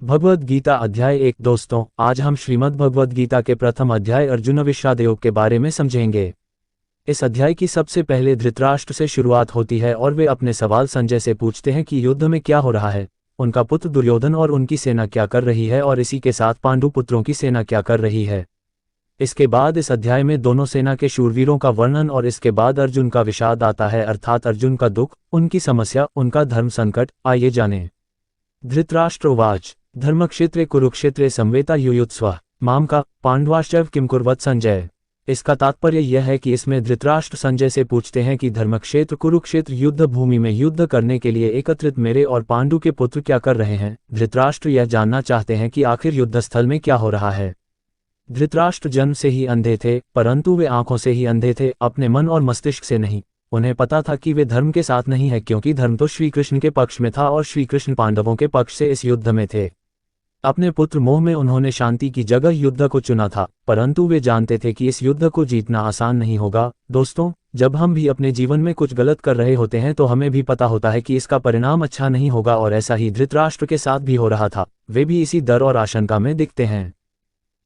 भगवद गीता अध्याय 1। दोस्तों, आज हम श्रीमद् भगवद गीता के प्रथम अध्याय अर्जुन विषाद योग के बारे में समझेंगे। इस अध्याय की सबसे पहले धृतराष्ट्र से शुरुआत होती है और वे अपने सवाल संजय से पूछते हैं कि युद्ध में क्या हो रहा है, उनका पुत्र दुर्योधन और उनकी सेना क्या कर रही है और इसी के साथ पांडु पुत्रों की सेना क्या कर रही है। इसके बाद इस अध्याय में दोनों सेना के शूरवीरों का वर्णन और इसके बाद अर्जुन का विषाद आता है, अर्थात अर्जुन का दुख, उनकी समस्या, उनका धर्म संकट। आइए जानें। धृतराष्ट्र उवाच धर्मक्षेत्रे कुरुक्षेत्रे संवेता युयुत्स्व माम का पांडवाश्चैव किम कुर्वत संजय। इसका तात्पर्य यह है कि इसमें धृतराष्ट्र संजय से पूछते हैं कि धर्मक्षेत्र कुरुक्षेत्र युद्ध भूमि में युद्ध करने के लिए एकत्रित मेरे और पांडु के पुत्र क्या कर रहे हैं। धृतराष्ट्र यह जानना चाहते हैं कि आखिर युद्धस्थल में क्या हो रहा है। धृतराष्ट्र जन्म से ही अंधे थे, परंतु वे आंखों से ही अंधे थे, अपने मन और मस्तिष्क से नहीं। उन्हें पता था कि वे धर्म के साथ नहीं है, क्योंकि धर्म तो श्री कृष्ण के पक्ष में था और श्री कृष्ण पांडवों के पक्ष से इस युद्ध में थे। अपने पुत्र मोह में उन्होंने शांति की जगह युद्ध को चुना था, परंतु वे जानते थे कि इस युद्ध को जीतना आसान नहीं होगा। दोस्तों, जब हम भी अपने जीवन में कुछ गलत कर रहे होते हैं तो हमें भी पता होता है कि इसका परिणाम अच्छा नहीं होगा, और ऐसा ही धृतराष्ट्र के साथ भी हो रहा था। वे भी इसी डर और आशंका में दिखते हैं।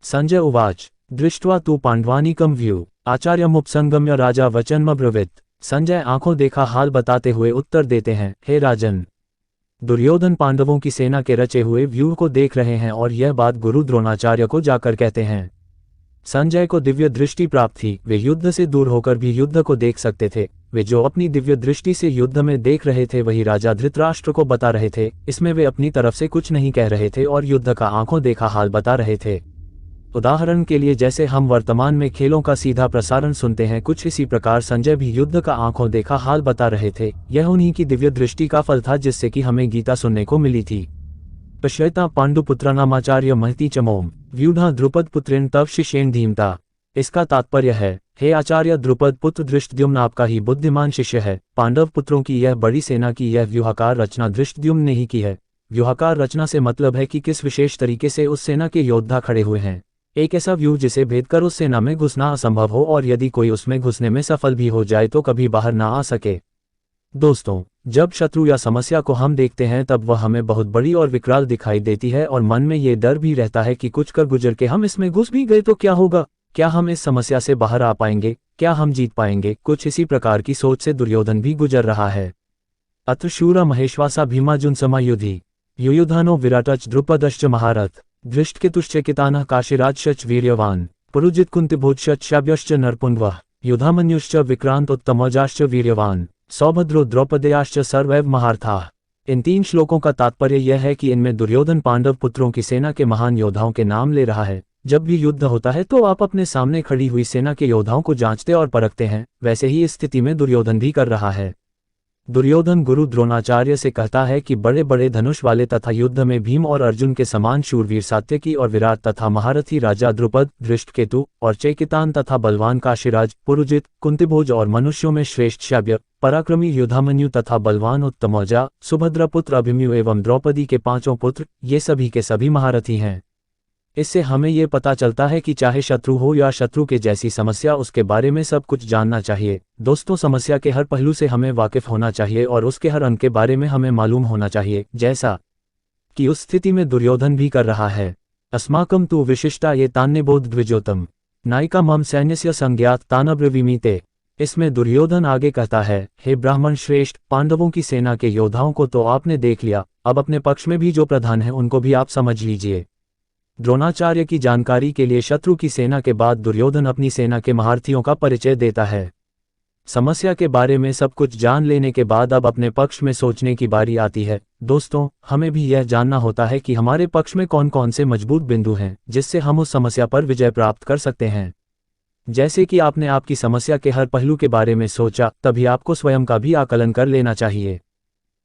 संजय उवाच दृष्ट्वा तु पांडवानीकं व्यू आचार्यमुपसंगम्य राजा वचनमब्रवीत। संजय आंखों देखा हाल बताते हुए उत्तर देते हैं, हे राजन, दुर्योधन पांडवों की सेना के रचे हुए व्यूह को देख रहे हैं और यह बात गुरु द्रोणाचार्य को जाकर कहते हैं। संजय को दिव्य दृष्टि प्राप्त थी, वे युद्ध से दूर होकर भी युद्ध को देख सकते थे। वे जो अपनी दिव्य दृष्टि से युद्ध में देख रहे थे वही राजा धृतराष्ट्र को बता रहे थे। इसमें वे अपनी तरफ से कुछ नहीं कह रहे थे और युद्ध का आंखों देखा हाल बता रहे थे। उदाहरण के लिए जैसे हम वर्तमान में खेलों का सीधा प्रसारण सुनते हैं, कुछ इसी प्रकार संजय भी युद्ध का आंखों देखा हाल बता रहे थे। यह उन्हीं की दिव्य दृष्टि का फल था जिससे कि हमें गीता सुनने को मिली थी। पश्यता पांडुपुत्रानामाचार्य महती चमोम व्यूढ़ा द्रुपद पुत्रेण तव शिष्येण धीमता। इसका तात्पर्य है, हे आचार्य द्रुपद पुत्र धृष्टद्युम्न आपका ही बुद्धिमान शिष्य है। पांडव पुत्रों की यह बड़ी सेना की यह व्यूहाकार रचना धृष्टद्युम्न ने ही की है। व्यूहाकार रचना से मतलब है कि किस विशेष तरीके से उस सेना के योद्धा खड़े हुए हैं। एक ऐसा व्यूह जिसे भेद कर उस सेना में घुसना असंभव हो, और यदि कोई उसमें घुसने में सफल भी हो जाए तो कभी बाहर ना आ सके। दोस्तों, जब शत्रु या समस्या को हम देखते हैं तब वह हमें बहुत बड़ी और विकराल दिखाई देती है और मन में ये डर भी रहता है कि कुछ कर गुजर के हम इसमें घुस भी गए तो क्या होगा, क्या हम इस समस्या से बाहर आ पाएंगे, क्या हम जीत पाएंगे। कुछ इसी प्रकार की सोच से दुर्योधन भी गुजर रहा है। अत्र शूरा महेश्वासा भीमार्जुन समायुधि युयुधानो विराटच द्रुपदश्च महारथ धृष्टकेतुश्च कितानः काशीराजश्च वीर्यवान पुरुजित कुन्तिभोजश्च शाव्यश्च नरपुंगवः युधामन्युश्च विक्रांतोत्तमौजाश्च वीर्यवान सौभद्रो द्रौपदेयाश्च सर्वैव महारथाः। इन 3 श्लोकों का तात्पर्य यह है कि इनमें दुर्योधन पांडव पुत्रों की सेना के महान योद्धाओं के नाम ले रहा है। जब भी युद्ध होता है तो आप अपने सामने खड़ी हुई सेना के योद्धाओं को जांचते और परखते हैं, वैसे ही इस स्थिति में दुर्योधन भी कर रहा है। दुर्योधन गुरु द्रोणाचार्य से कहता है कि बड़े बड़े धनुष वाले तथा युद्ध में भीम और अर्जुन के समान शूरवीर सात्यकी और विराट तथा महारथी राजा द्रुपद, धृष्टकेतु और चेकितान तथा बलवान काशीराज, पुरुजित, कुंतिभोज और मनुष्यों में श्रेष्ठ शाव्य, पराक्रमी युधामन्यु तथा बलवान उत्तमौजा, सुभद्रा पुत्र अभिमन्यु एवं द्रौपदी के 5 पुत्र, ये सभी के सभी महारथी हैं। इससे हमें ये पता चलता है कि चाहे शत्रु हो या शत्रु के जैसी समस्या, उसके बारे में सब कुछ जानना चाहिए। दोस्तों, समस्या के हर पहलू से हमें वाकिफ होना चाहिए और उसके हर अंग के बारे में हमें मालूम होना चाहिए, जैसा कि उस स्थिति में दुर्योधन भी कर रहा है। अस्माकं तु विशिष्टा ये तान्यबोध द्विजोतम नायिका मम सैन्यस्य संज्ञात तानब्रवीमीते। इसमें दुर्योधन आगे कहता है, हे ब्राह्मण श्रेष्ठ, पांडवों की सेना के योद्धाओं को तो आपने देख लिया, अब अपने पक्ष में भी जो प्रधान है उनको भी आप समझ लीजिए। द्रोणाचार्य की जानकारी के लिए शत्रु की सेना के बाद दुर्योधन अपनी सेना के महारथियों का परिचय देता है। समस्या के बारे में सब कुछ जान लेने के बाद अब अपने पक्ष में सोचने की बारी आती है। दोस्तों, हमें भी यह जानना होता है कि हमारे पक्ष में कौन कौन से मजबूत बिंदु हैं जिससे हम उस समस्या पर विजय प्राप्त कर सकते हैं। जैसे कि आपने आपकी समस्या के हर पहलू के बारे में सोचा, तभी आपको स्वयं का भी आकलन कर लेना चाहिए।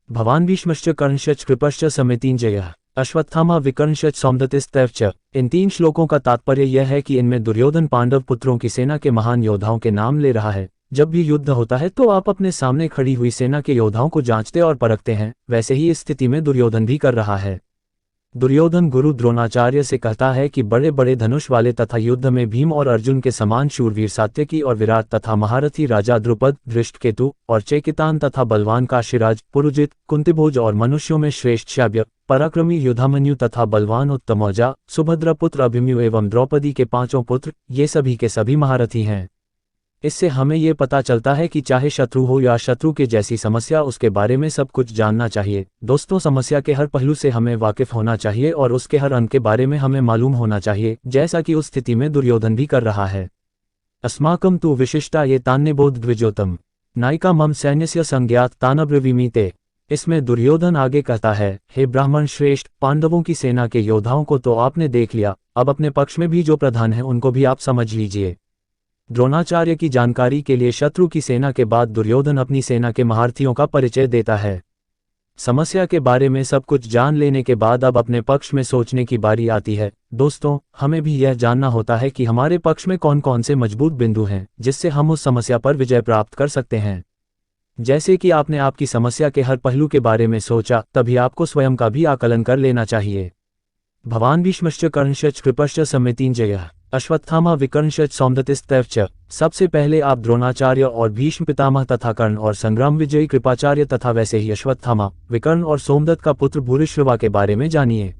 भवान भीष्मश्च कर्णश्च कृपश्च समितिंजयः अश्वत्थामा विकर्णश्च सौमदत्तिस्तैश्च। इन 3 श्लोकों का तात्पर्य यह है कि इनमें दुर्योधन पांडव पुत्रों की सेना के महान योद्धाओं के नाम ले रहा है। जब भी युद्ध होता है तो आप अपने सामने खड़ी हुई सेना के योद्धाओं को जांचते और परखते हैं, वैसे ही इस स्थिति में दुर्योधन भी कर रहा है। दुर्योधन गुरु द्रोणाचार्य से कहता है कि बड़े बड़े धनुष वाले तथा युद्ध में भीम और अर्जुन के समान शूरवीर सात्यकी और विराट तथा महारथी राजा द्रुपद, धृष्टकेतु और चेकितान तथा बलवान काशीराज, पुरुजित, कुंतीभोज और मनुष्यों में श्रेष्ठ शाव्य, पराक्रमी युधामन्यु तथा बलवान उत्तमौजा, सुभद्रा पुत्र अभिमन्यु एवं द्रौपदी के 5 पुत्र, ये सभी के सभी महारथी हैं। इससे हमें ये पता चलता है कि चाहे शत्रु हो या शत्रु के जैसी समस्या, उसके बारे में सब कुछ जानना चाहिए। दोस्तों, समस्या के हर पहलू से हमें वाकिफ होना चाहिए और उसके हर अंग के बारे में हमें मालूम होना चाहिए, जैसा कि उस स्थिति में दुर्योधन भी कर रहा है। अस्माकं तु विशिष्टा ये तान्यबोध द्विजोतम नायिका मम सैन्यस्य संज्ञात तानब्रवीमीते। इसमें दुर्योधन आगे कहता है, हे ब्राह्मण श्रेष्ठ, पांडवों की सेना के योद्धाओं को तो आपने देख लिया, अब अपने पक्ष में भी जो प्रधान है उनको भी आप समझ लीजिए। द्रोणाचार्य की जानकारी के लिए शत्रु की सेना के बाद दुर्योधन अपनी सेना के महारथियों का परिचय देता है। समस्या के बारे में सब कुछ जान लेने के बाद अब अपने पक्ष में सोचने की बारी आती है। दोस्तों, हमें भी यह जानना होता है कि हमारे पक्ष में कौन कौन से मजबूत बिंदु हैं, जिससे हम उस समस्या पर विजय प्राप्त कर सकते हैं। जैसे कि आपने आपकी समस्या के हर पहलू के बारे में सोचा, तभी आपको स्वयं का भी आकलन कर लेना चाहिए। भवान भीष्मश्च कर्णश्च कृपश्च समितिंजयः अश्वत्थामा विकर्णश्च सौमदत्तिस्तैश्च। सबसे पहले आप द्रोणाचार्य और भीष्म पितामह तथा कर्ण और संग्राम विजयी कृपाचार्य तथा वैसे ही अश्वत्थामा, विकर्ण और सोमदत्त का पुत्र भूरिश्रवा के बारे में जानिए।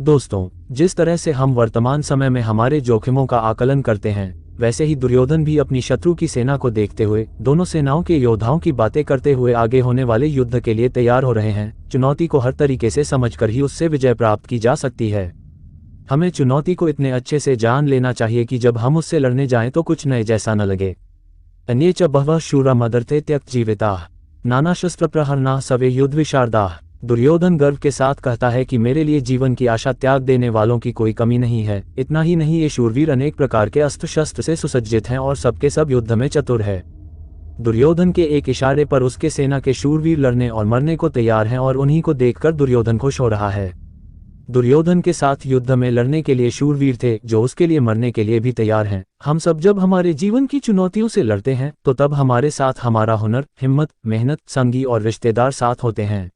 दोस्तों, जिस तरह से हम वर्तमान समय में हमारे जोखिमों का आकलन करते हैं, वैसे ही दुर्योधन भी अपनी शत्रु की सेना को देखते हुए, दोनों सेनाओं के योद्धाओं की बातें करते हुए आगे होने वाले युद्ध के लिए तैयार हो रहे हैं। चुनौती को हर तरीके से समझकर ही उससे विजय प्राप्त की जा सकती है। हमें चुनौती को इतने अच्छे से जान लेना चाहिए कि जब हम उससे लड़ने जाएं तो कुछ नए जैसा न लगे। अन्ये च बहवः शूरा मदर्थे त्यक्त जीविताः नाना शस्त्र प्रहरणाः सवे युद्ध विशारदाः। दुर्योधन गर्व के साथ कहता है कि मेरे लिए जीवन की आशा त्याग देने वालों की कोई कमी नहीं है। इतना ही नहीं, ये शूरवीर अनेक प्रकार के अस्त्र शस्त्र से सुसज्जित हैं और सबके सब युद्ध में चतुर है। दुर्योधन के एक इशारे पर उसके सेना के शूरवीर लड़ने और मरने को तैयार हैं और उन्हीं को देखकर दुर्योधन खुश हो रहा है। दुर्योधन के साथ युद्ध में लड़ने के लिए शूरवीर थे, जो उसके लिए मरने के लिए भी तैयार हैं। हम सब जब हमारे जीवन की चुनौतियों से लड़ते हैं, तो तब हमारे साथ हमारा हुनर, हिम्मत, मेहनत, संगी और रिश्तेदार साथ होते हैं।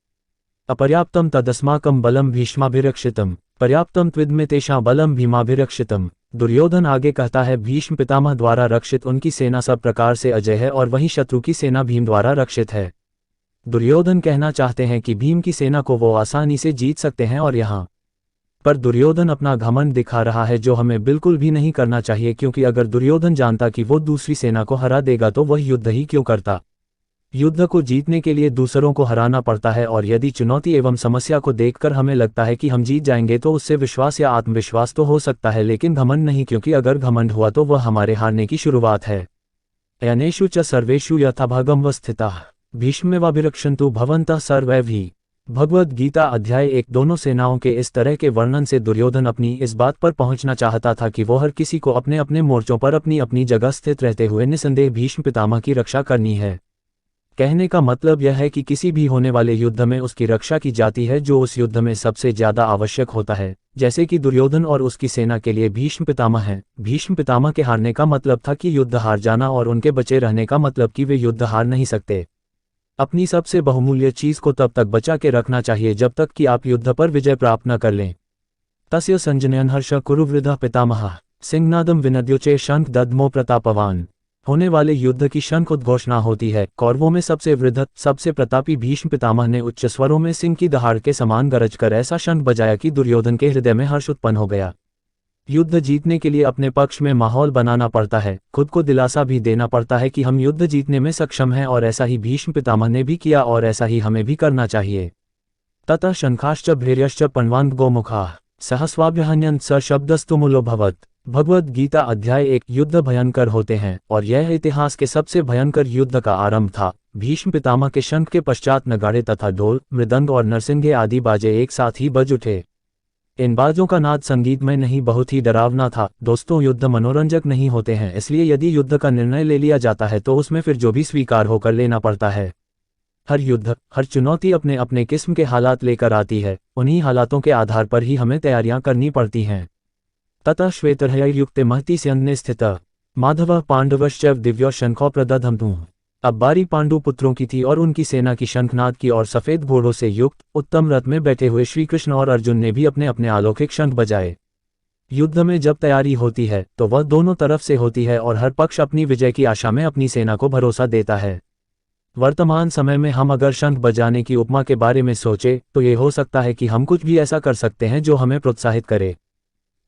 अपर्याप्तम तदस्माकं बलम भीष्माभिरक्षितम पर्याप्तम त्विदमेतेषां बलम भीमाभिरक्षितम। दुर्योधन आगे कहता है, भीष्म पितामह द्वारा रक्षित उनकी सेना सब प्रकार से अजय है और वहीं शत्रु की सेना भीम द्वारा रक्षित है। दुर्योधन कहना चाहते हैं कि भीम की सेना को वो आसानी से जीत सकते हैं और यहाँ पर दुर्योधन अपना घमंड दिखा रहा है, जो हमें बिल्कुल भी नहीं करना चाहिए, क्योंकि अगर दुर्योधन जानता कि वो दूसरी सेना को हरा देगा तो वह युद्ध ही क्यों करता। युद्ध को जीतने के लिए दूसरों को हराना पड़ता है, और यदि चुनौती एवं समस्या को देखकर हमें लगता है कि हम जीत जाएंगे तो उससे विश्वास या आत्मविश्वास तो हो सकता है, लेकिन घमंड नहीं, क्योंकि अगर घमंड हुआ तो वह हमारे हारने की शुरुआत है। अनेषु च सर्वेषु यथाभागं वस्थिताः भीष्मेवाभिरक्षन्तु भवन्तः सर्वे भी। भगवद गीता अध्याय 1। दोनों सेनाओं के इस तरह के वर्णन से दुर्योधन अपनी इस बात पर पहुंचना चाहता था कि वो हर किसी को अपने अपने मोर्चों पर अपनी अपनी जगह स्थित रहते हुए निसंदेह भीष्म पितामह की रक्षा करनी है। कहने का मतलब यह है कि किसी भी होने वाले युद्ध में उसकी रक्षा की जाती है, जो उस युद्ध में सबसे ज्यादा आवश्यक होता है। जैसे कि दुर्योधन और उसकी सेना के लिए भीष्म पितामह हैं। भीष्म पितामह के हारने का मतलब था कि युद्ध हार जाना, और उनके बचे रहने का मतलब कि वे युद्ध हार नहीं सकते। अपनी सबसे बहुमूल्य चीज को तब तक बचा के रखना चाहिए जब तक कि आप युद्ध पर विजय प्राप्त न कर लें। तस्य संजनयन हर्ष कुरुवृद्धः पितामहः सिंहनादम विनद्योचे शंख दद्मो प्रतापवान। होने वाले युद्ध की शंख उद्घोषणा होती है। कौरवों में सबसे वृद्ध, सबसे प्रतापी भीष्म पितामह ने उच्च स्वरों में सिंह की दहाड़ के समान गरज कर ऐसा शंख बजाया कि दुर्योधन के हृदय में हर्ष उत्पन्न हो गया। युद्ध जीतने के लिए अपने पक्ष में माहौल बनाना पड़ता है, खुद को दिलासा भी देना पड़ता है कि हम युद्ध जीतने में सक्षम हैं, और ऐसा ही भीष्म पितामह ने भी किया और ऐसा ही हमें भी करना चाहिए। ततः शंखाश्च भैर्यश्च पण्वान् गोमुखाः सहस्वाभ्यहन्यन् स शब्दस्तुमुलो भवत्। भगवद गीता अध्याय 1। युद्ध भयंकर होते हैं, और यह इतिहास के सबसे भयंकर युद्ध का आरंभ था। भीष्म पितामह के शंख के पश्चात नगाड़े तथा ढोल, मृदंग और नरसिंगे आदि बाजे एक साथ ही बज उठे। इन बाजों का नाद संगीत में नहीं, बहुत ही डरावना था। दोस्तों, युद्ध मनोरंजक नहीं होते हैं, इसलिए यदि युद्ध का निर्णय ले लिया जाता है तो उसमें फिर जो भी स्वीकार होकर लेना पड़ता है। हर युद्ध, हर चुनौती अपने अपने किस्म के हालात लेकर आती है। उन्हीं हालातों के आधार पर ही हमें तैयारियां करनी पड़ती हैं। ततः श्वेतर्हययुक्ते महति स्यन्ने स्थितः माधवः पांडवश्च दिव्यो शंखो प्रदधमतुः। अब बारी पांडु पुत्रों की थी और उनकी सेना की शंखनाद की और सफेद घोड़ों से युक्त उत्तम रथ में बैठे हुए श्री कृष्ण और अर्जुन ने भी अपने अपने अलौकिक शंख बजाए। युद्ध में जब तैयारी होती है तो वह दोनों तरफ से होती है और हर पक्ष अपनी विजय की आशा में अपनी सेना को भरोसा देता है। वर्तमान समय में हम अगर शंख बजाने की उपमा के बारे में सोचे तो ये हो सकता है कि हम कुछ भी ऐसा कर सकते हैं जो हमें प्रोत्साहित करे।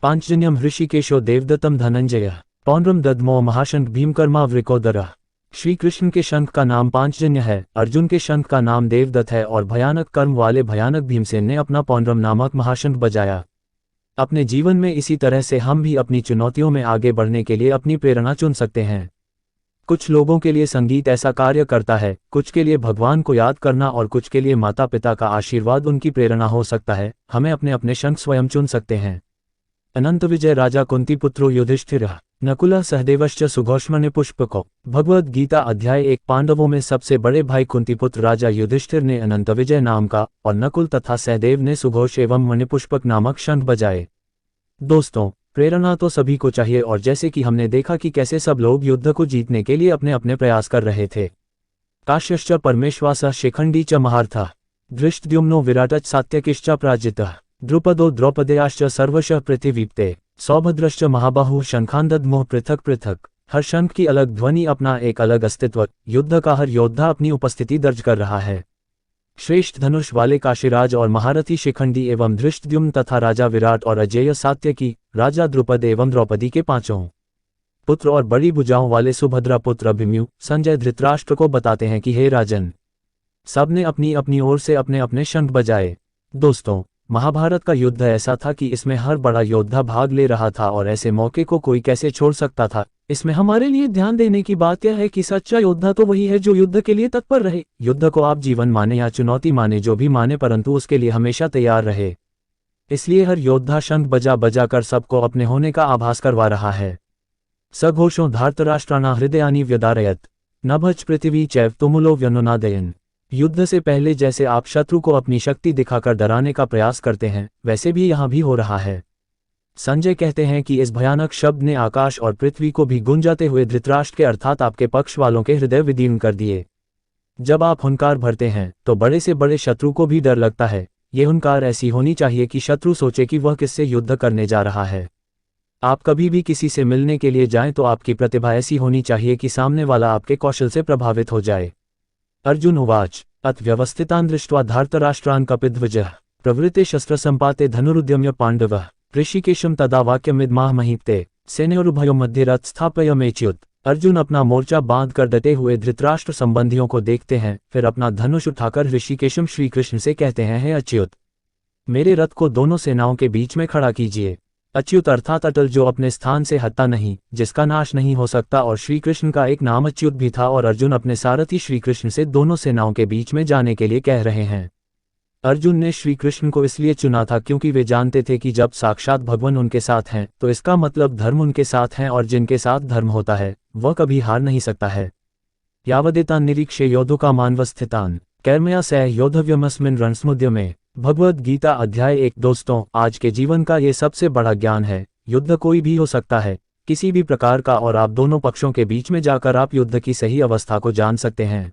पांचजन्यम ऋषिकेशो देवदत्तम धनंजय पौंड्रम दद्मो महाशंख भीमकर्मा वृकोदर। श्री कृष्ण के शंख का नाम पांचजन्य है, अर्जुन के शंख का नाम देवदत्त है और भयानक कर्म वाले भयानक भीमसेन ने अपना पौंड्रम नामक महाशंख बजाया। अपने जीवन में इसी तरह से हम भी अपनी चुनौतियों में आगे बढ़ने के लिए अपनी प्रेरणा चुन सकते हैं। कुछ लोगों के लिए संगीत ऐसा कार्य करता है, कुछ के लिए भगवान को याद करना और कुछ के लिए माता पिता का आशीर्वाद उनकी प्रेरणा हो सकता है। हमें अपने अपने शंख स्वयं चुन सकते हैं। अनंत विजय राजा कुंती पुत्रो युधिष्ठिर नकुल सहदेवश्च सुघोष्मण्य पुष्पको। भगवद गीता अध्याय 1। पांडवों में सबसे बड़े भाई कुंतीपुत्र राजा युधिष्ठिर ने अनंत विजय नाम का और नकुल तथा सहदेव ने सुघोष एवं मणिपुष्पक नामक शंख बजाए। दोस्तों, प्रेरणा तो सभी को चाहिए और जैसे कि हमने देखा कि कैसे सब लोग युद्ध को जीतने के लिए अपने अपने प्रयास कर रहे थे। काश्यश्च परमेश्वास शिखंडी च महार्था धृष्टद्युम्नो विराटच सात्यकिश्च प्राजितः द्रुपदो द्रौपदेयाश्च सर्वशः पृथिवीप्ते सौभद्रश्च महाबाहु शंखांदद्मोह पृथक पृथक। हर शंख की अलग ध्वनि अपना एक अलग अस्तित्व, युद्ध का हर योद्धा अपनी उपस्थिति दर्ज कर रहा है। श्रेष्ठ धनुष वाले काशीराज और महारथी शिखंडी एवं धृष्टद्युम्न तथा राजा विराट और अजेय सात्यकी, राजा द्रुपद एवं द्रौपदी के पांचों पुत्र और बड़ी भुजाओं वाले सुभद्रा पुत्र अभिमन्यु संजय धृतराष्ट्र को बताते हैं कि हे राजन, सबने अपनी अपनी ओर से अपने अपने शंख बजाए। दोस्तों, महाभारत का युद्ध ऐसा था कि इसमें हर बड़ा योद्धा भाग ले रहा था और ऐसे मौके को कोई कैसे छोड़ सकता था। इसमें हमारे लिए ध्यान देने की बात यह है कि सच्चा योद्धा तो वही है जो युद्ध के लिए तत्पर रहे। युद्ध को आप जीवन माने या चुनौती माने, जो भी माने, परंतु उसके लिए हमेशा तैयार रहे। इसलिए हर योद्धा शंख बजा बजा कर सबको अपने होने का आभास करवा रहा है। सघोषों धार्तराष्ट्राणा हृदयानि व्यदारयत नभज पृथ्वी चैव तुमुलो व्यनुनादयन। युद्ध से पहले जैसे आप शत्रु को अपनी शक्ति दिखाकर डराने का प्रयास करते हैं, वैसे भी यहाँ भी हो रहा है। संजय कहते हैं कि इस भयानक शब्द ने आकाश और पृथ्वी को भी गुंजाते हुए धृतराष्ट्र के अर्थात आपके पक्ष वालों के हृदय विदीर्ण कर दिए। जब आप हुंकार भरते हैं तो बड़े से बड़े शत्रु को भी डर लगता है। ये हुंकार ऐसी होनी चाहिए कि शत्रु सोचे कि वह किससे युद्ध करने जा रहा है। आप कभी भी किसी से मिलने के लिए जाएं तो आपकी प्रतिभा ऐसी होनी चाहिए कि सामने वाला आपके कौशल से प्रभावित हो जाए। अर्जुन उवाच अथ व्यवस्थितान् दृष्ट्वा धार्तराष्ट्रान् कपिध्वजः प्रवृत्ते शस्त्रसम्पाते धनुरुद्यम्य पाण्डवः ऋषिकेशं तदा वाक्यमिदमाह महीप्ते सेनयोरुभयोः मध्ये रथ स्थापयमेच्युत। अर्जुन अपना मोर्चा बांध कर डटे हुए धृतराष्ट्र संबंधियों को देखते हैं, फिर अपना धनुष उठाकर ऋषिकेशम श्री कृष्ण से कहते हैं, हे अच्युत, मेरे रथ को दोनों सेनाओं के बीच में खड़ा कीजिए। अच्युत अर्थात अटल, जो अपने स्थान से हटता नहीं, जिसका नाश नहीं हो सकता। और श्री कृष्ण का एक नाम अच्युत भी था और अर्जुन अपने सारथी श्री कृष्ण से दोनों सेनाओं के बीच में जाने के लिए कह रहे हैं। अर्जुन ने श्री कृष्ण को इसलिए चुना था क्योंकि वे जानते थे कि जब साक्षात भगवान उनके साथ हैं तो इसका मतलब धर्म उनके साथ हैं और जिनके साथ धर्म होता है वह कभी हार नहीं सकता है। यावदेतान् निरीक्षे योद्धुका मानवस्थितान् कैर्मया सह योद्धव्यमस्मिन् रणसमुद्यमे। भगवद गीता अध्याय 1। दोस्तों, आज के जीवन का ये सबसे बड़ा ज्ञान है। युद्ध कोई भी हो सकता है, किसी भी प्रकार का, और आप दोनों पक्षों के बीच में जाकर आप युद्ध की सही अवस्था को जान सकते हैं।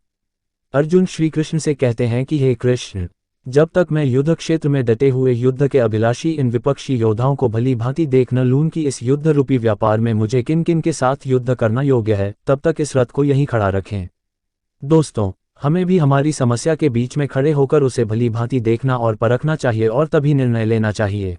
अर्जुन श्री कृष्ण से कहते हैं कि हे कृष्ण, जब तक मैं युद्ध क्षेत्र में डटे हुए युद्ध के अभिलाषी इन विपक्षी योद्धाओं को भली भांति देख न लूं कि इस युद्ध रूपी व्यापार में मुझे किन किन के साथ युद्ध करना योग्य है, तब तक इस रथ को यहीं खड़ा रखें। दोस्तों, हमें भी हमारी समस्या के बीच में खड़े होकर उसे भली भांति देखना और परखना चाहिए और तभी निर्णय लेना चाहिए।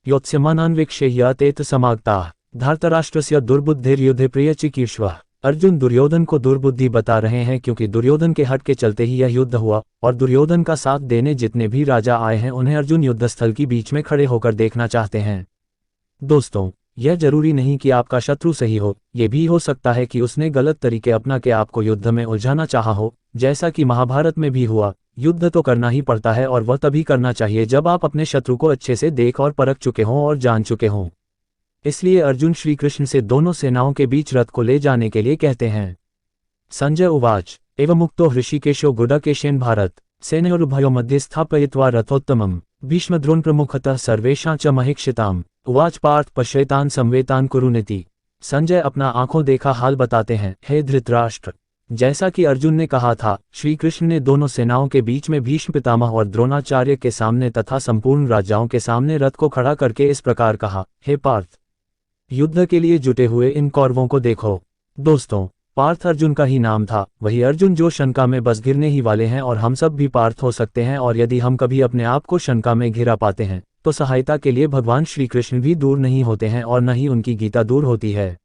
योत्स्यमानान्वीक्ष्य तेत समागताः धार्तराष्ट्रस्य दुर्बुद्धिर्युद्धे प्रियचिकीर्ष्वः। अर्जुन दुर्योधन को दुर्बुद्धि बता रहे हैं क्योंकि दुर्योधन के हट के चलते ही यह युद्ध हुआ और दुर्योधन का साथ देने जितने भी राजा आए हैं उन्हें अर्जुन युद्धस्थल की बीच में खड़े होकर देखना चाहते हैं। दोस्तों, यह जरूरी नहीं कि आपका शत्रु सही हो, यह भी हो सकता है कि उसने गलत तरीके अपना के आपको युद्ध में उलझाना चाहा हो, जैसा कि महाभारत में भी हुआ। युद्ध तो करना ही पड़ता है और वह तभी करना चाहिए जब आप अपने शत्रु को अच्छे से देख और परख चुके हों और जान चुके हों। इसलिए अर्जुन श्री कृष्ण से दोनों सेनाओं के बीच रथ को ले जाने के लिए कहते हैं। संजय उवाच एवं मुक्तो ऋषिकेशो गुडकेशेन भारत सेनयोरुभयोः मध्ये स्थापयित्वा रथोत्तमम् भीष्मद्रोण प्रमुखतः सर्वेषां च महीक्षिताम् उवाच पार्थ पश्येतान् संवेतान् कुरुनिति। संजय अपना आंखों देखा हाल बताते हैं, हे धृतराष्ट्र, जैसा कि अर्जुन ने कहा था, श्री कृष्ण ने दोनों सेनाओं के बीच में भीष्म पितामह और द्रोणाचार्य के सामने तथा संपूर्ण राजाओं के सामने रथ को खड़ा करके इस प्रकार कहा, हे पार्थ, युद्ध के लिए जुटे हुए इन कौरवों को देखो। दोस्तों, पार्थ अर्जुन का ही नाम था, वही अर्जुन जो शंका में बस गिरने ही वाले हैं, और हम सब भी पार्थ हो सकते हैं, और यदि हम कभी अपने आप को शंका में घिरा पाते हैं तो सहायता के लिए भगवान श्री कृष्ण भी दूर नहीं होते हैं और न ही उनकी गीता दूर होती है।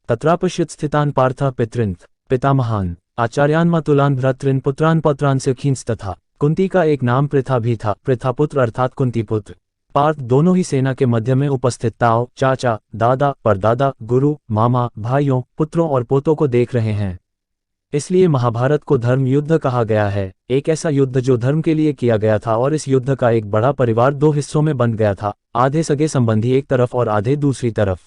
तत्रापश्यत स्थितान पार्थः पितृन् पितामहान आचार्यान् मातुलान् भ्रातॄन् पुत्रान् पौत्रान् सखींस् तथा। कुंती का एक नाम पृथा भी था, पृथापुत्र अर्थात कुंतीपुत्र। पार्थ दोनों ही सेना के मध्य में उपस्थित ताऊ, चाचा, दादा, परदादा, गुरु, मामा, भाइयों, पुत्रों और पोतों को देख रहे हैं। इसलिए महाभारत को धर्म युद्ध कहा गया है, एक ऐसा युद्ध जो धर्म के लिए किया गया था, और इस युद्ध का एक बड़ा परिवार दो हिस्सों में बंट गया था, आधे सगे संबंधी एक तरफ और आधे दूसरी तरफ।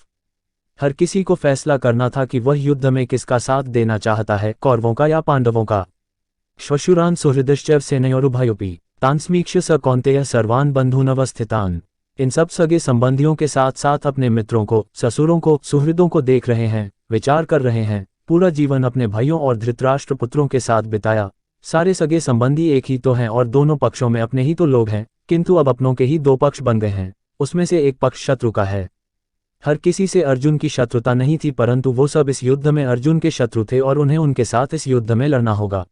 हर किसी को फैसला करना था कि वह युद्ध में किसका साथ देना चाहता है, कौरवों का या पांडवों का। श्वशुरान सुहृदश्चैव सेनयोरुभयोपि तान् समीक्ष्य स कौन्तेयः सर्वान् बन्धूनवस्थितान्। इन सब सगे संबंधियों के साथ साथ अपने मित्रों को, ससुरों को, सुहृदों को देख रहे हैं, विचार कर रहे हैं। पूरा जीवन अपने भाइयों और धृतराष्ट्र पुत्रों के साथ बिताया। सारे सगे संबंधी एक ही तो हैं और दोनों पक्षों में अपने ही तो लोग हैं, किंतु अब अपनों के ही दो पक्ष बन गए हैं, उसमें से एक पक्ष शत्रु का है। हर किसी से अर्जुन की शत्रुता नहीं थी, परंतु वो सब इस युद्ध में अर्जुन के शत्रु थे और उन्हें उनके साथ इस युद्ध में लड़ना होगा।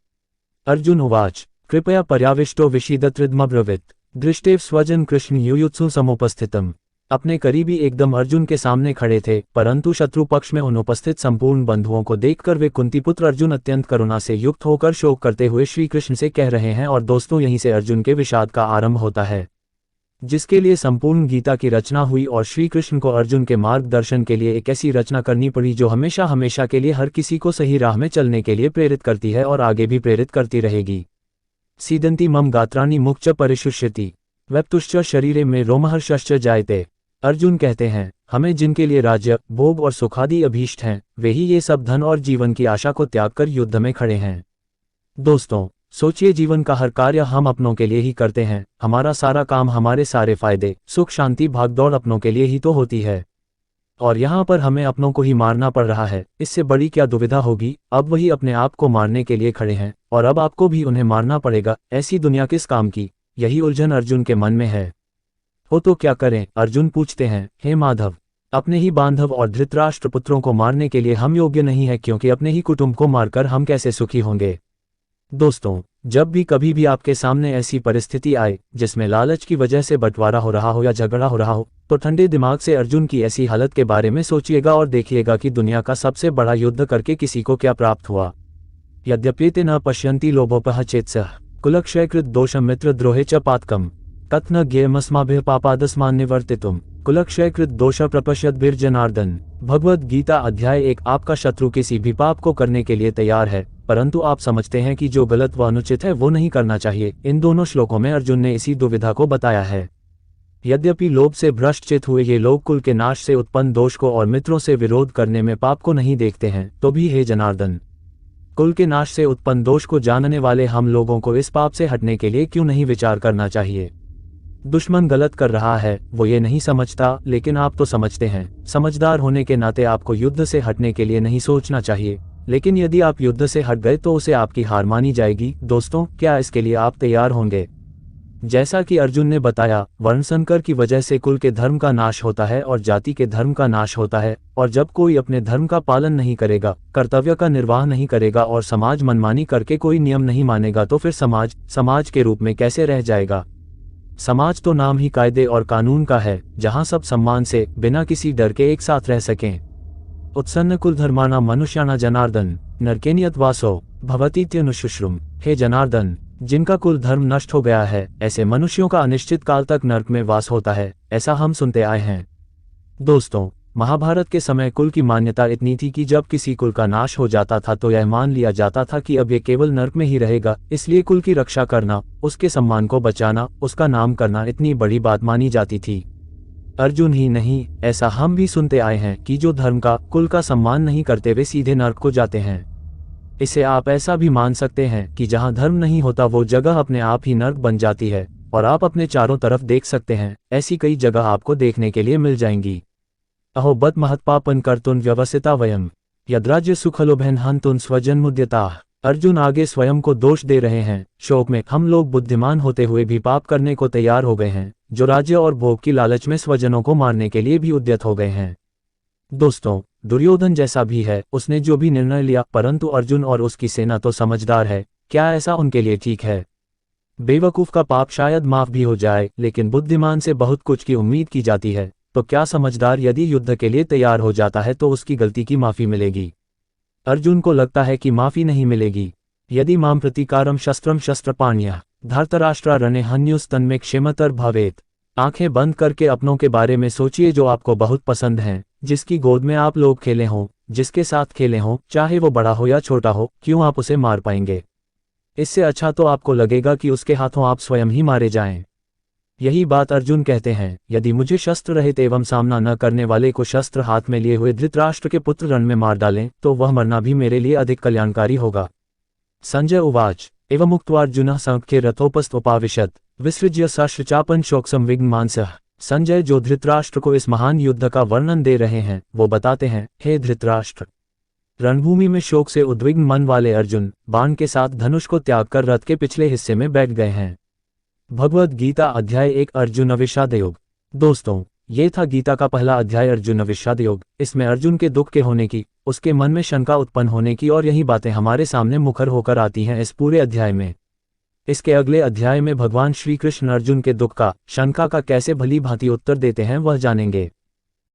अर्जुन उवाच कृपया पर्याविष्टो विषीदत्रिदमब्रवीत् दृष्टेव स्वजन कृष्ण युयुत्सु समुपस्थितम्। अपने करीबी एकदम अर्जुन के सामने खड़े थे, परंतु शत्रु पक्ष में उन उपस्थित संपूर्ण बंधुओं को देखकर वे कुंतीपुत्र अर्जुन अत्यंत करुणा से युक्त होकर शोक करते हुए श्री कृष्ण से कह रहे हैं। और दोस्तों, यहीं से अर्जुन के विषाद का आरंभ होता है, जिसके लिए संपूर्ण गीता की रचना हुई, और श्री कृष्ण को अर्जुन के मार्गदर्शन के लिए एक ऐसी रचना करनी पड़ी जो हमेशा हमेशा के लिए हर किसी को सही राह में चलने के लिए प्रेरित करती है और आगे भी प्रेरित करती रहेगी। सीदंती मम गात्राणि मुक्च परिशुष्यति वेप्तुश्च शरीरे में रोमहर्षश्च जायते। अर्जुन कहते हैं, हमें जिनके लिए राज्य, भोग और सुखादि अभीष्ट हैं, वे ही ये सब धन और जीवन की आशा को त्याग कर युद्ध में खड़े हैं। दोस्तों, सोचिए, जीवन का हर कार्य हम अपनों के लिए ही करते हैं। हमारा सारा काम, हमारे सारे फायदे, सुख शांति, भागदौड़ अपनों के लिए ही तो होती है, और यहाँ पर हमें अपनों को ही मारना पड़ रहा है। इससे बड़ी क्या दुविधा होगी। अब वही अपने आप को मारने के लिए खड़े हैं और अब आपको भी उन्हें मारना पड़ेगा। ऐसी दुनिया किस काम की? यही उलझन अर्जुन के मन में है। हो तो क्या करें? अर्जुन पूछते हैं, हे माधव, अपने ही बांधव और धृतराष्ट्र पुत्रों को मारने के लिए हम योग्य नहीं है, क्योंकि अपने ही कुटुंब को मारकर हम कैसे सुखी होंगे। दोस्तों, जब भी कभी भी आपके सामने ऐसी परिस्थिति आए जिसमें लालच की वजह से बंटवारा हो रहा हो या झगड़ा हो रहा हो, तो ठंडे दिमाग से अर्जुन की ऐसी हालत के बारे में सोचिएगा और देखिएगा कि दुनिया का सबसे बड़ा युद्ध करके किसी को क्या प्राप्त हुआ। यद्यप्येते न पश्यन्ति लोभोपह चेत्सः कुलक्षयकृत दोषं मित्रद्रोहे च पातकम् तत् न ज्ञेयमस्माभिः पापादस्मान् निवर्तितुम् कुलक्षयकृत दोष प्रपश्यद्भिर्जनार्दन। भगवद गीता अध्याय 1। आपका शत्रु किसी भी पाप को करने के लिए तैयार है, परंतु आप समझते हैं कि जो गलत व अनुचित है वो नहीं करना चाहिए। इन दोनों श्लोकों में अर्जुन ने इसी दुविधा को बताया है। यद्यपि लोभ से भ्रष्टचित हुए ये लोग कुल के नाश से उत्पन्न दोष को और मित्रों से विरोध करने में पाप को नहीं देखते हैं, तो भी हे जनार्दन, कुल के नाश से उत्पन्न दोष को जानने वाले हम लोगों को इस पाप से हटने के लिए क्यों नहीं विचार करना चाहिए। दुश्मन गलत कर रहा है, वो ये नहीं समझता, लेकिन आप तो समझते हैं। समझदार होने के नाते आपको युद्ध से हटने के लिए नहीं सोचना चाहिए, लेकिन यदि आप युद्ध से हट गए तो उसे आपकी हार मानी जाएगी। दोस्तों, क्या इसके लिए आप तैयार होंगे? जैसा कि अर्जुन ने बताया, वर्णसंकर की वजह से कुल के धर्म का नाश होता है और जाति के धर्म का नाश होता है, और जब कोई अपने धर्म का पालन नहीं करेगा, कर्तव्य का निर्वाह नहीं करेगा और समाज मनमानी करके कोई नियम नहीं मानेगा, तो फिर समाज के रूप में कैसे रह जाएगा। समाज तो नाम ही कायदे और कानून का है, जहां सब सम्मान से, बिना किसी डर के एक साथ रह सकें। उत्सन्न कुल धर्माना मनुष्याना जनार्दन नरकेनियत वासो भवतीत्यनुशुश्रुम। हे जनार्दन, जिनका कुल धर्म नष्ट हो गया है, ऐसे मनुष्यों का अनिश्चित काल तक नरक में वास होता है, ऐसा हम सुनते आए हैं। दोस्तों, महाभारत के समय कुल की मान्यता इतनी थी कि जब किसी कुल का नाश हो जाता था तो यह मान लिया जाता था कि अब ये केवल नरक में ही रहेगा। इसलिए कुल की रक्षा करना, उसके सम्मान को बचाना, उसका नाम करना इतनी बड़ी बात मानी जाती थी। अर्जुन ही नहीं, ऐसा हम भी सुनते आए हैं कि जो धर्म का, कुल का सम्मान नहीं करते वे सीधे नरक को जाते हैं। इसे आप ऐसा भी मान सकते हैं कि जहां धर्म नहीं होता वो जगह अपने आप ही नरक बन जाती है, और आप अपने चारों तरफ देख सकते हैं, ऐसी कई जगह आपको देखने के लिए मिल जाएंगी। अहो बत महत्पापन कर्तुन व्यवसिता वयम यद्राज्य सुखलोभेन हन्तुन स्वजन्मुद्यताः। अर्जुन आगे स्वयं को दोष दे रहे हैं, शोक में हम लोग बुद्धिमान होते हुए भी पाप करने को तैयार हो गए हैं, जो राज्य और भोग की लालच में स्वजनों को मारने के लिए भी उद्यत हो गए हैं। दोस्तों, दुर्योधन जैसा भी है, उसने जो भी निर्णय लिया, परंतु अर्जुन और उसकी सेना तो समझदार है, क्या ऐसा उनके लिए ठीक है? बेवकूफ का पाप शायद माफ भी हो जाए, लेकिन बुद्धिमान से बहुत कुछ की उम्मीद की जाती है, तो क्या समझदार यदि युद्ध के लिए तैयार हो जाता है तो उसकी गलती की माफी मिलेगी? अर्जुन को लगता है कि माफी नहीं मिलेगी। यदि मां प्रतिकारम शस्त्रम शस्त्रपाण्यः धार्तराष्ट्रारण्ये हन्युस्तन्मे क्षेमतर भवेत्। आंखें बंद करके अपनों के बारे में सोचिए जो आपको बहुत पसंद हैं, जिसकी गोद में आप लोग खेले हों, जिसके साथ खेले हों, चाहे वो बड़ा हो या छोटा हो, क्यों आप उसे मार पाएंगे? इससे अच्छा तो आपको लगेगा कि उसके हाथों आप स्वयं ही मारे जाएं। यही बात अर्जुन कहते हैं, यदि मुझे शस्त्र रहित एवं सामना न करने वाले को शस्त्र हाथ में लिए हुए धृतराष्ट्र के पुत्र रण में मार डालें, तो वह मरना भी मेरे लिए अधिक कल्याणकारी होगा। संजय उवाच एवमुक्त्वार्जुनः संख्ये रथोपस्थोपाविशत् विसृज्य सश्चापन शोकसंविघ्न मानसः। संजय जो धृतराष्ट्र को इस महान युद्ध का वर्णन दे रहे हैं, वो बताते हैं, हे धृतराष्ट्र, रणभूमि में शोक से उद्विग्न मन वाले अर्जुन बाण के साथ धनुष को त्याग कर रथ के पिछले हिस्से में बैठ गए हैं। भगवद गीता अध्याय 1 अर्जुन विषाद योग। दोस्तों, ये था गीता का पहला अध्याय अर्जुन विषाद योग। इसमें अर्जुन के दुख के होने की, उसके मन में शंका उत्पन्न होने की और यही बातें हमारे सामने मुखर होकर आती हैं इस पूरे अध्याय में। इसके अगले अध्याय में भगवान श्री कृष्ण अर्जुन के दुख का, शंका का कैसे भली भांति उत्तर देते हैं वह जानेंगे।